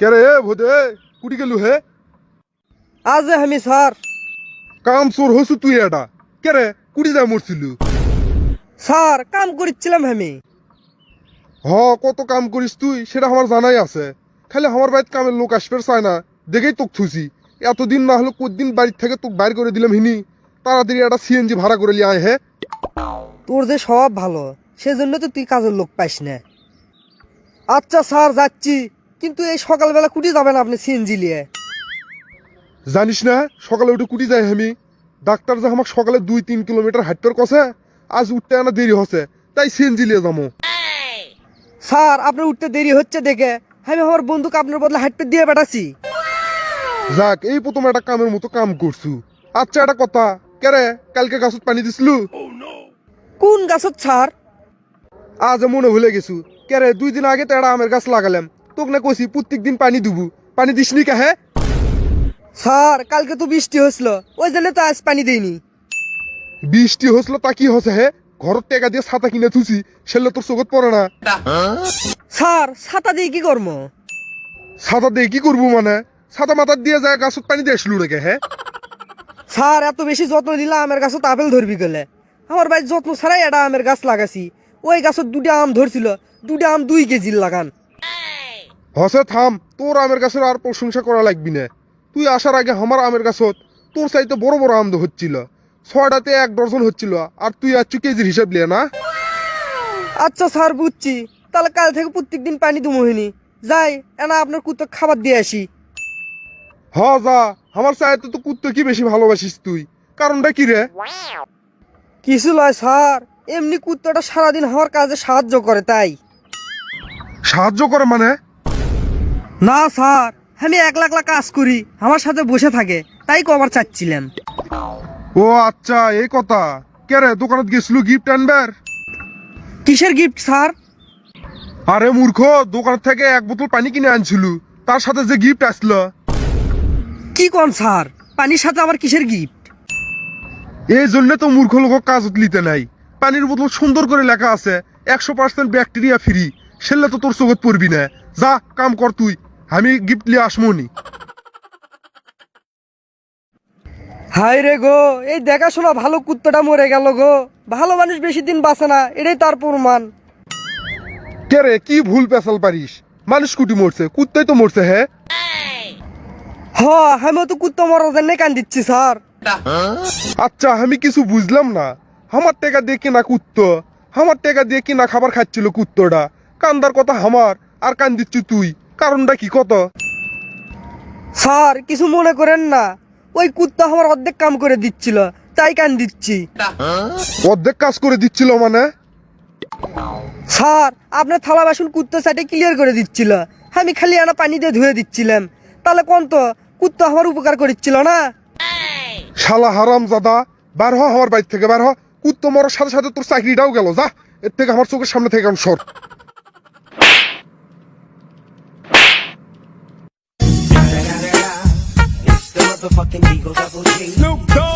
কে রে ভোদে কুটি গেলু হে আজ আমি স্যার কাম চোর হসু তুই এটা কে রে কুটি যায় মরছিলু স্যার কাম করছিলাম আমি কত কাম করিস তুই সেটা আমার জানাই আছে খালি আমার বাড়িতে কামের লোক আসবে চায় না দেখেই তোক থুসি এতদিন না হলে কদিন বাড়ির থেকে তোক বাইর করে দিলাম হিনি তাড়াতাড়ি একটা সিএনজি ভাড়া করে লিয়ে আয় হে তোর যে স্বভাব ভালো সেজন্য তো তুই কাজের লোক পাইস না। আচ্ছা স্যার যাচ্ছি, কিন্তু এই সকালবেলা কুটি যাবেন আপনি সিএনজি নিয়ে? জানিস না সকালে উঠে কুটি যাই আমি ডাক্তার যে আমাকে সকালে 2-3 কিলোমিটার হাঁটতে কছে আজ উঠতে আনা দেরি হচ্ছে তাই সিএনজি লিয়ে যাবো। স্যার আপনার উঠতে দেরি হচ্ছে দেখে আমি আমার বন্ধুকে আপনার বদলে হাঁটতে দিয়ে পাঠাচ্ছি। যাক এই প্রথম একটা কামের মতো কাম করছু। আচ্ছা একটা কথা কে রে কালকে গাছত পানি দিছিলু? কোন গাছত স্যার? আজ মনে ভুলে গেছু। কে রে 2 দিন আগে তো একটা আমের গাছ লাগালাম তোক না কইছি প্রত্যেক দিন পানি দিবু, পানি দিসনি কে? হ্যাঁ স্যার কালকে তো বৃষ্টি হয়েছিল ওই জন্য তো আজ পানি দেয়নি। বৃষ্টি হসলো তা কি হচ্ছে হে ঘরের টাকা দিয়ে ছাতা কিনে থুছি সেলে তোর চোখত পড়ে না। স্যার ছাতা দিয়ে কি করবো? ছাতা দিয়ে কি করবো মানে ছাতা মাথার দিয়ে যায় গাছত পানি দিয়ে আসলু রেখে? হ্যাঁ স্যার এত বেশি যত্ন দিলে আমের গাছত আপেল ধরবি গেলে আমার বাড়ির যত্ন ছাড়াই একটা আমের গাছ লাগাছি ওই গাছত 2টা আম ধরছিল 2টা আম 2 কেজির লাগান। হসে থাম তোর আমের গাছের আর প্রশংসা করা লাগবি না। তুই আসার আগে আমার আমের গাছত তোর চাইতে বড় বড় আম হচ্ছিল 6টাতে 1 ডজন হচ্ছিল আর তুই আচ্ছু কেজির হিসাব লিয়ে না। আচ্ছা স্যার বুঝছি, তাহলে কাল থেকে প্রত্যেকদিন পানি দুমোহিনী যাই এনা আপনার কুত্তো খাবার দিয়ে আসি। যা আমার চাইতে তো কুত্তো কি বেশি ভালোবাসিস তুই, কারণটা কি রে? কিছু লয় স্যার, এমনি কুত্তোটা সারাদিন আমার কাজে সাহায্য করে তাই। সাহায্য করে মানে? না স্যার আমি একলা একলা কাজ করি আমার সাথে বসে থাকে তাই কবার চাচ্ছিলাম। ও আচ্ছা এই কথা। কে রে দোকানত গেছিল গিফট আনবার? কিসের গিফট স্যার? আরে মূর্খ দোকান থেকে 1 বোতল পানি কিনে আনছিল তার সাথে যে গিফট আসলো। কি কোন স্যার পানির সাথে আবার কিসের গিফট? এই জন্য তো মূর্খ লোক কাজত লিতে নাই। পানির বোতল সুন্দর করে লেখা আছে 100% ব্যাকটেরিয়া ফ্রি, সেলে তো তোর চোখত পড়বি না। যা কাম কর তুই, আমি গিফট লিয়ে আসমনি। হাই রে গো, এই দেখাশোনা ভালো কুত্তটা মরে গেল গো। ভালো মানুষ বেশি দিন বাঁচে না এটাই তার প্রমাণ। কে রে কি ভুল পেশাল পারিস? মানুষ কুটি মরছে কুত্তাই তো মরছে। হ্যাঁ আমিও তো কুত্তো মরার জন্য কান দিচ্ছি স্যার। আচ্ছা আমি কিছু বুঝলাম না। আমার টাকা দিয়ে কিনা কুত্তো, আমার টাকা দিয়ে কিনা খাবার খাচ্ছিল কুত্তটা, কান্দার কথা আমার আর কান দিচ্ছি তুই, কারণটা কি কত? স্যার কিছু মনে করেন না, ওই কুত্তা আমার অর্ধেক কাম করে দিচ্ছিল তাই কান দিচ্ছি। অর্ধেক কাজ করে দিচ্ছিল মানে? স্যার আপনার থালা বাসন কুত্তো সাইডে ক্লিয়ার করে দিচ্ছিল, আমি খালি আনা পানি দিয়ে ধুয়ে দিচ্ছিলাম। তাহলে কোন তো কুত্তা আমার উপকার করেছিল না? শালা হারাম জাদা, বার হ আমার বাড়ি থেকে বার হ। কুত্তো মরার সাথে সাথে তোর চাকরিটাও গেল। যা এর থেকে আমার চোখের সামনে থেকে সর। It's the motherfucking Eagle Double G. Snoop Dogg.